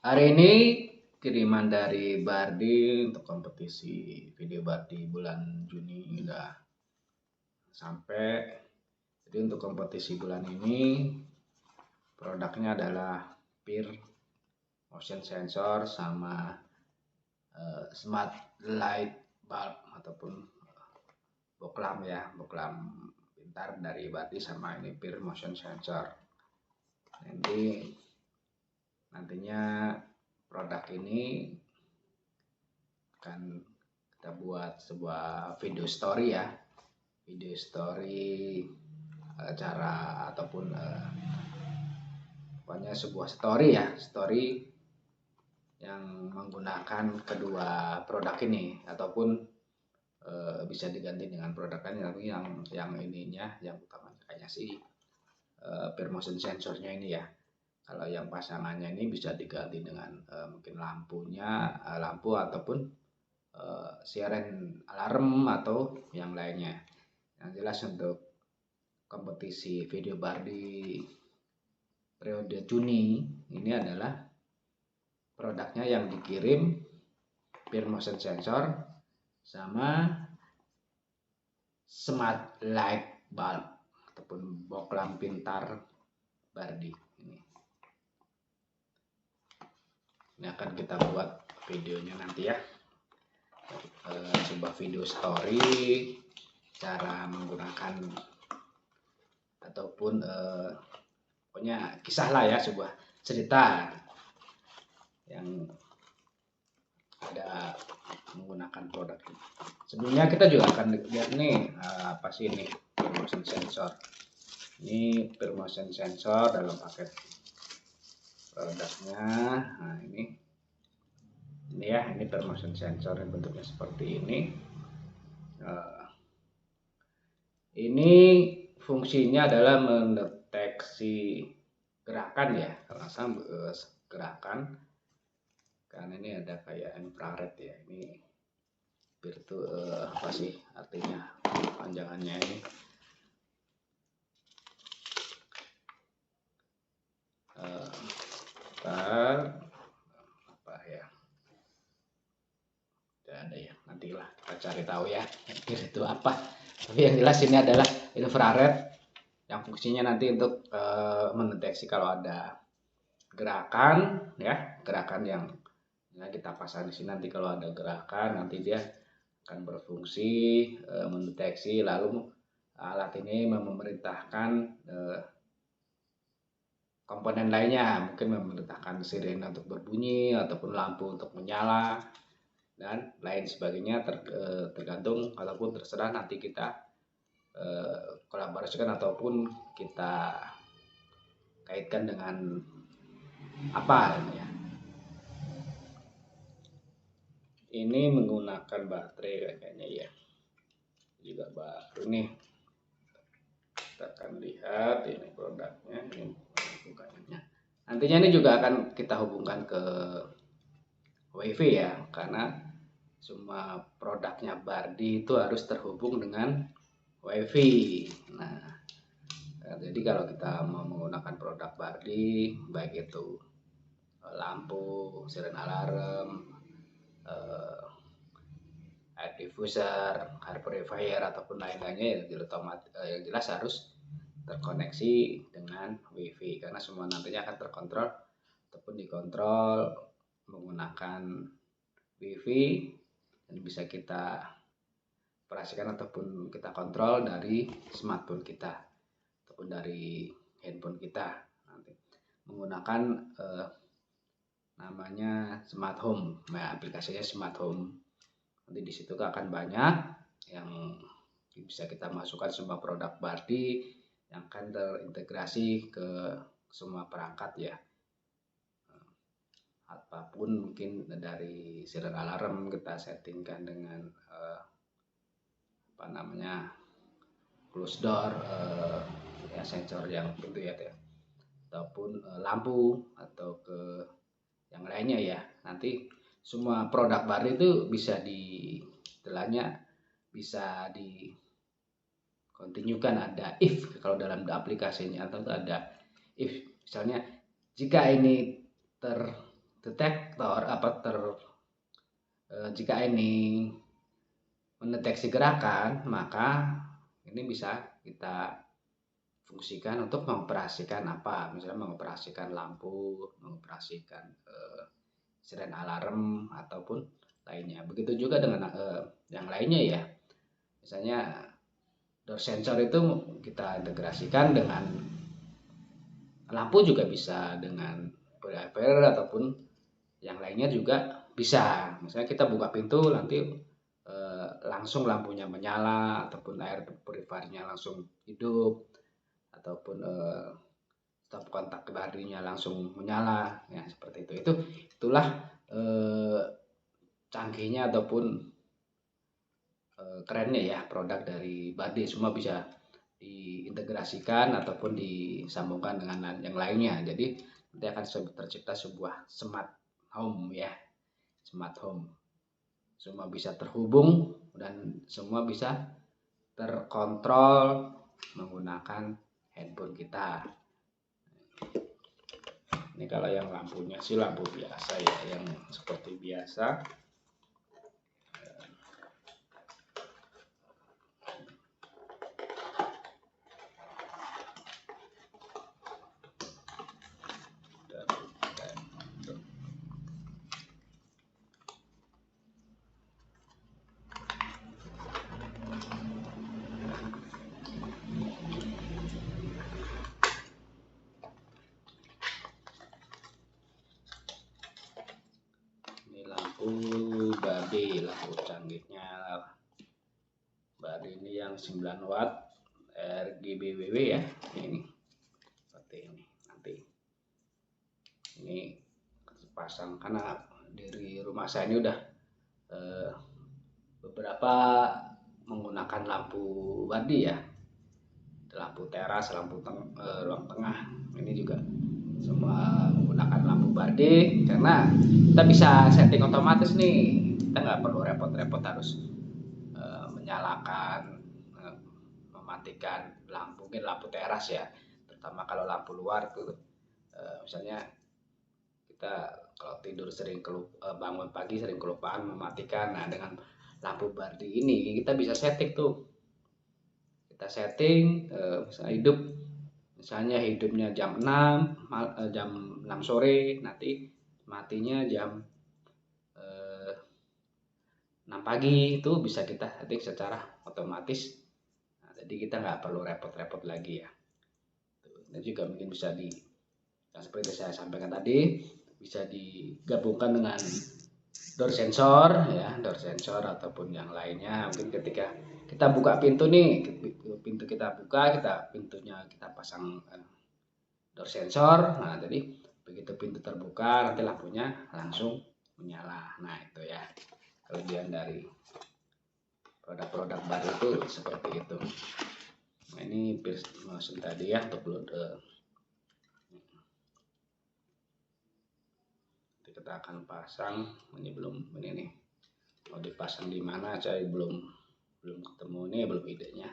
Hari ini kiriman dari Bardi untuk kompetisi video Bardi bulan Juni udah sampai. Jadi untuk kompetisi bulan ini produknya adalah PIR motion sensor sama smart light bulb ataupun boklam pintar dari Bardi sama ini PIR motion sensor. Jadi nantinya produk ini akan kita buat sebuah video story ya, video story cara ataupun pokoknya sebuah story yang menggunakan kedua produk ini ataupun bisa diganti dengan produk lain, tapi yang ininya yang utamanya kayaknya sih PIR motion sensornya ini ya. Kalau yang pasangannya ini bisa diganti dengan mungkin lampu ataupun siaran alarm atau yang lainnya. Yang jelas untuk kompetisi video Bardi periode Juni ini adalah produknya yang dikirim PIR motion sensor sama smart light bulb ataupun boklam pintar Bardi ini. Ini akan kita buat videonya nanti ya, sebuah video story cara menggunakan ataupun pokoknya kisah lah ya, sebuah cerita yang ada menggunakan produk ini. Sebelumnya kita juga akan lihat nih apa sih ini PIR motion sensor. Ini PIR motion sensor dalam paket produknya. Nah ini ya, ini PIR motion sensor yang bentuknya seperti ini. Ini fungsinya adalah mendeteksi gerakan ya, kalau gerakan, karena ini ada kayak infrared ya. Ini apa sih artinya panjangannya ini? Apa ya? Tidak ada ya, nantilah kita cari tahu ya itu apa. Tapi yang jelas ini adalah infrared yang fungsinya nanti untuk mendeteksi kalau ada gerakan ya, gerakan yang kita pasang di sini. Nanti kalau ada gerakan nanti dia akan berfungsi mendeteksi, lalu alat ini memerintahkan komponen lainnya, mungkin memerintahkan sirene untuk berbunyi ataupun lampu untuk menyala dan lain sebagainya, tergantung ataupun terserah nanti kita kolaborasikan ataupun kita kaitkan dengan apa ya. Ini menggunakan baterai kayaknya ya, juga baru nih. Kita akan lihat ini produknya, ini bukannya. Nantinya ini juga akan kita hubungkan ke WiFi ya, karena semua produknya Bardi itu harus terhubung dengan WiFi. Nah, jadi kalau kita mau menggunakan produk Bardi, baik itu lampu, siren alarm, air diffuser, air purifier ataupun lain-lainnya yang jelas harus terkoneksi dengan WiFi, karena semua nantinya akan terkontrol ataupun dikontrol menggunakan WiFi dan bisa kita operasikan ataupun kita kontrol dari smartphone kita ataupun dari handphone kita nanti menggunakan namanya smart home. Nah, aplikasinya smart home. Nanti di situ akan banyak yang bisa kita masukkan semua produk Bardi yang akan terintegrasi ke semua perangkat ya. Apapun, mungkin dari siren alarm kita settingkan dengan close door ya, sensor yang pintu ya, ataupun lampu atau ke yang lainnya ya. Nanti semua produk Bardi itu bisa bisa di kontinukan, ada if kalau dalam aplikasinya, atau ada if misalnya jika ini detektor jika ini mendeteksi gerakan, maka ini bisa kita fungsikan untuk mengoperasikan apa, misalnya mengoperasikan lampu, mengoperasikan siren alarm ataupun lainnya. Begitu juga dengan yang lainnya ya, misalnya door sensor itu kita integrasikan dengan lampu, juga bisa dengan purifier ataupun yang lainnya juga bisa. Misalnya kita buka pintu nanti langsung lampunya menyala, ataupun air purifiernya langsung hidup, ataupun stop kontak bardinya langsung menyala, ya seperti itu. Itulah canggihnya ataupun kerennya ya produk dari Bardi. Semua bisa diintegrasikan ataupun disambungkan dengan yang lainnya. Jadi nanti akan tercipta sebuah smart home ya, smart home. Semua bisa terhubung dan semua bisa terkontrol menggunakan handphone kita. Ini kalau yang lampunya sih lampu biasa ya, yang seperti biasa. Bardi, lampu canggihnya Bardi ini yang 9 watt RGBWW ya, ini seperti ini. Nanti ini pasang, karena dari rumah saya ini udah beberapa menggunakan lampu Bardi ya, lampu teras, lampu ruang tengah, ini juga semua menggunakan lampu Bardi, karena kita bisa setting otomatis nih. Kita nggak perlu repot-repot harus menyalakan, mematikan lampu, mungkin lampu teras ya, terutama kalau lampu luar tuh misalnya kita kalau tidur sering bangun pagi sering kelupaan mematikan. Nah, dengan lampu Bardi ini kita bisa setting tuh, kita setting misalnya hidupnya jam 6 sore, nanti matinya jam 6 pagi. Itu bisa kita setting secara otomatis. Nah, jadi kita nggak perlu repot-repot lagi ya. Ini juga mungkin bisa seperti saya sampaikan tadi, bisa digabungkan dengan door sensor ya, door sensor ataupun yang lainnya. Mungkin ketika kita buka pintu nih, pintu kita buka, pintunya kita pasang door sensor. Nah, jadi begitu pintu terbuka nanti lampunya langsung menyala. Nah, itu ya kelebihan dari produk-produk baru itu seperti itu. Nah, ini versi tadi ya untuk load. Kita akan pasang, ini belum, ini nih mau dipasang di mana saya belum ketemu nih, belum idenya,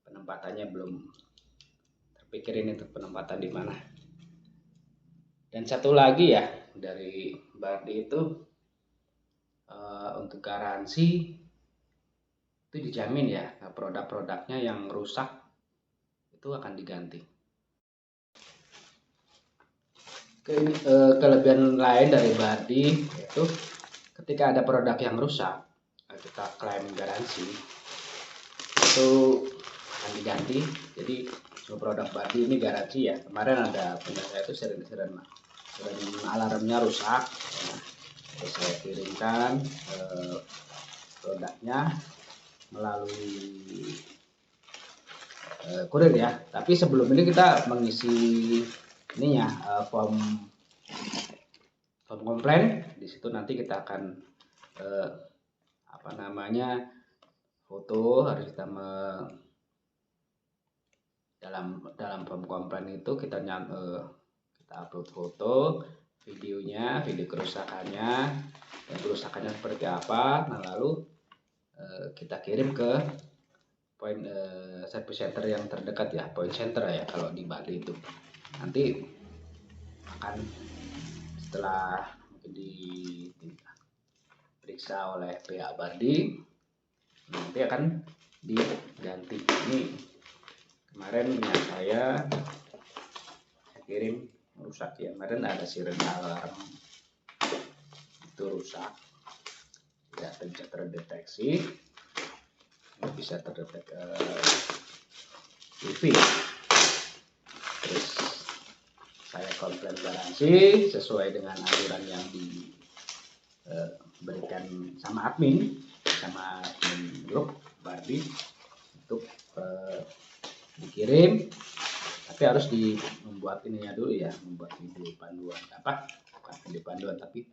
penempatannya belum terpikir ini untuk penempatan di mana. Dan satu lagi ya dari Bardi itu untuk garansi itu dijamin ya, produk-produknya yang rusak itu akan diganti. Kelebihan lain dari Bardi itu ketika ada produk yang rusak, kita klaim garansi itu akan diganti. Jadi semua produk Bardi ini garansi ya. Kemarin ada punya saya itu siren alarmnya rusak ya. Terus saya kirimkan produknya melalui kurir ya. Tapi sebelum ini kita mengisi ininya form komplain. Di situ nanti kita akan foto, harus kita dalam form komplain itu kita upload foto, videonya, video kerusakannya, dan kerusakannya seperti apa. Nah, lalu kita kirim ke point service center yang terdekat ya, point center ya kalau di Bali itu. Nanti akan setelah diperiksa oleh pihak Bardi, nanti akan diganti. Ini kemarin punya saya kirim rusak ya, kemarin ada siren alarm itu rusak, tidak bisa terdeteksi, nggak bisa terdeteksi TV. Terus saya komplain garansi sesuai dengan anjuran yang diberikan sama admin grup Bardi untuk dikirim, tapi harus membuat ininya dulu ya, membuat video panduan bukan video panduan tapi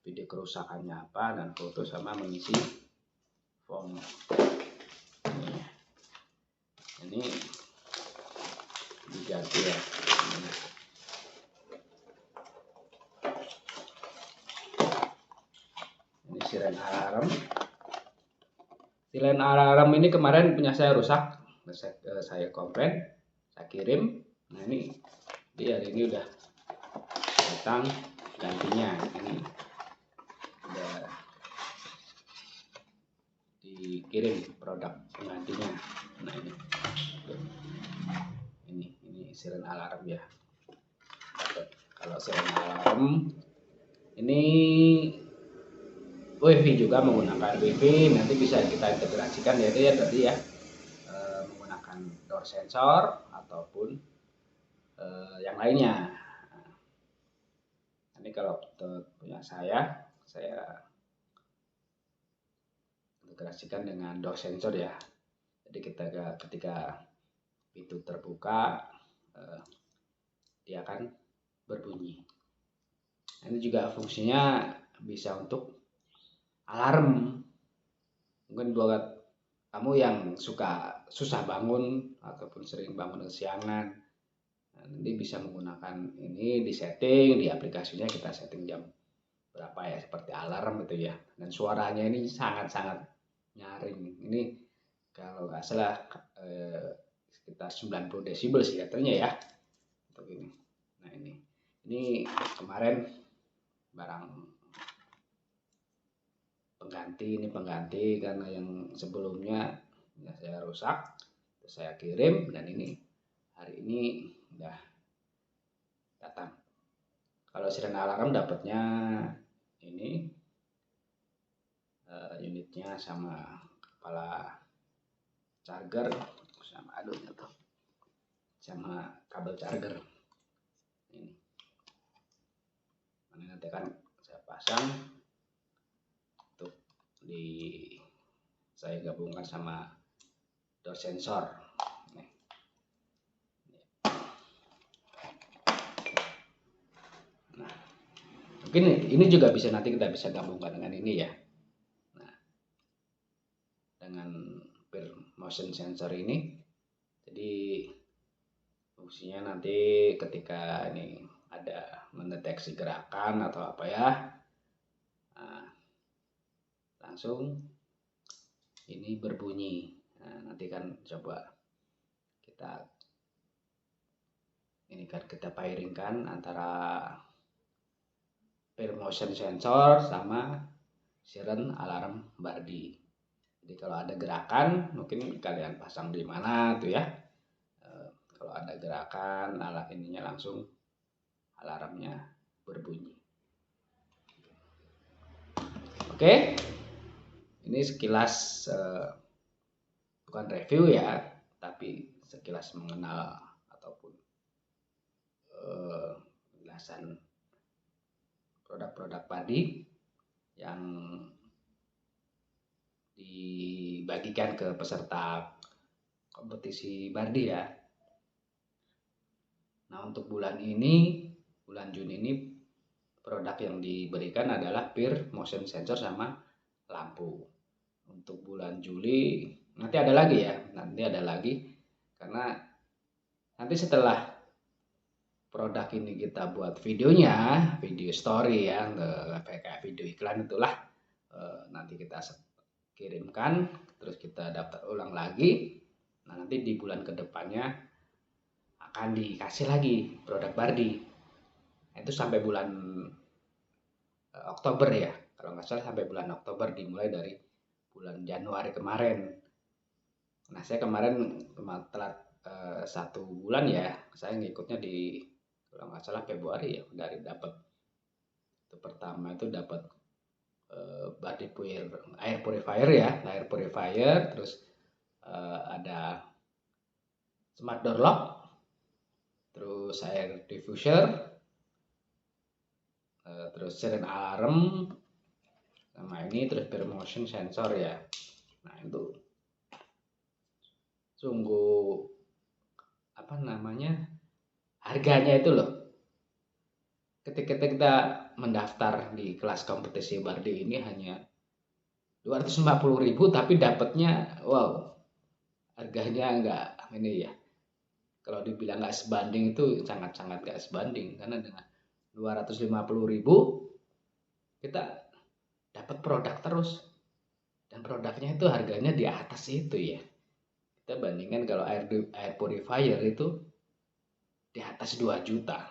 video kerusakannya apa dan foto sama mengisi form. Ini diganti ya. Ini siren alarm. Siren alarm ini kemarin punya saya rusak, saya komplain, saya kirim. Nah ini dia hari ini udah datang gantinya, ini udah dikirim produk penggantinya. Nah ini siren alarm ya. Kalau siren alarm ini WiFi juga, menggunakan WiFi, nanti bisa kita integrasikan ya tadi ya, menggunakan door sensor ataupun yang lainnya. Ini kalau punya saya integrasikan dengan door sensor ya. Jadi ketika pintu terbuka dia akan berbunyi. Ini juga fungsinya bisa untuk alarm. Mungkin buat kamu yang susah bangun ataupun sering bangun kesiangan, nanti bisa menggunakan ini, di setting di aplikasinya, kita setting jam berapa ya seperti alarm gitu ya, dan suaranya ini sangat nyaring. Ini kalau nggak salah sekitar 90 desibel sih katanya ya untuk ini. Nah ini kemarin barang pengganti karena yang sebelumnya ya saya rusak, terus saya kirim, dan ini hari ini udah datang. Kalau siren alarm dapatnya ini unitnya sama kepala charger sama sama kabel charger ini. Nanti akan saya pasang untuk saya gabungkan sama door sensor. Nah, mungkin ini juga nanti kita bisa gabungkan dengan ini ya. Nah, dengan peer motion sensor ini, jadi fungsinya nanti ketika ini ada mendeteksi gerakan atau apa ya, nah, langsung ini berbunyi. Nah, nanti kan coba kita pairingkan antara peer motion sensor sama siren alarm Bardi. Jadi kalau ada gerakan, mungkin kalian pasang di mana tuh ya. Kalau ada gerakan, alat ininya langsung alarmnya berbunyi. Oke, ini sekilas bukan review ya, tapi sekilas mengenal ataupun penjelasan produk-produk Bardi yang dibagikan ke peserta kompetisi Bardi ya. Nah, untuk bulan Juni ini produk yang diberikan adalah peer motion sensor sama lampu. Untuk bulan Juli nanti ada lagi karena nanti setelah produk ini kita buat videonya, video story ya, kayak video iklan itulah, nanti kita kirimkan, terus kita daftar ulang lagi. Nah, nanti di bulan kedepannya akan dikasih lagi produk Bardi. Itu sampai bulan Oktober ya, kalau nggak salah sampai bulan Oktober, dimulai dari bulan Januari kemarin. Nah, saya kemarin telat 1 bulan ya, saya ngikutnya di kalau nggak salah Februari ya, dari dapat itu pertama itu dapat body air purifier ya, air purifier, terus ada smart door lock, terus air diffuser, terus siren alarm, sama ini terus motion sensor ya. Nah, itu sungguh apa namanya, harganya itu loh, ketika kita mendaftar di kelas kompetisi Bardi ini hanya 250.000, tapi dapatnya wow, harganya enggak ini ya, kalau dibilang nggak sebanding itu sangat-sangat nggak sebanding, karena dengan 250.000 kita dapat produk terus, dan produknya itu harganya di atas itu ya. Kita bandingkan kalau air purifier itu di atas 2 juta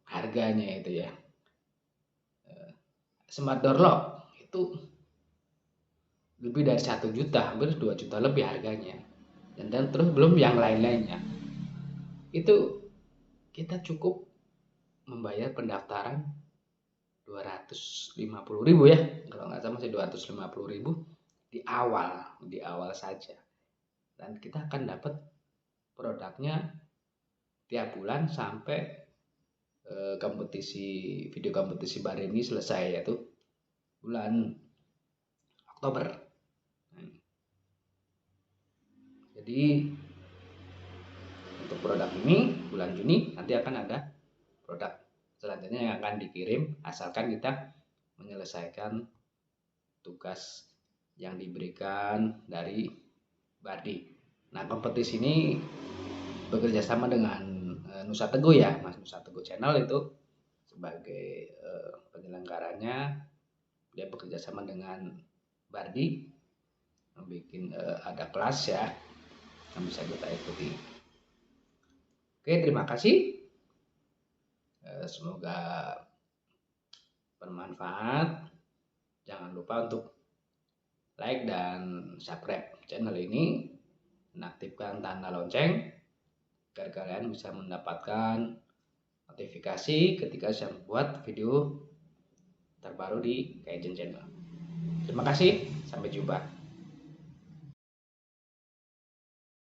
harganya itu ya. Smart door lock itu lebih dari 1 juta, hampir 2 juta lebih harganya, dan terus belum yang lain-lainnya. Itu kita cukup membayar pendaftaran 250.000 ya, kalau nggak salah masih 250.000 di awal saja, dan kita akan dapat produknya tiap bulan sampai video kompetisi bar ini selesai, yaitu bulan Oktober. Jadi untuk produk ini bulan Juni nanti akan ada produk selanjutnya yang akan dikirim, asalkan kita menyelesaikan tugas yang diberikan dari Bardi. Nah, kompetisi ini bekerja sama dengan Nusa Teguh ya, Mas Nusa Teguh Channel itu sebagai penyelenggaranya. Dia bekerja sama dengan Bardi, membuat ada kelas ya yang bisa kita ikuti. Oke, terima kasih. Semoga bermanfaat. Jangan lupa untuk like dan subscribe channel ini, menaktifkan tanda lonceng agar kalian bisa mendapatkan notifikasi ketika saya membuat video terbaru di Kaizen Channel. Terima kasih, sampai jumpa.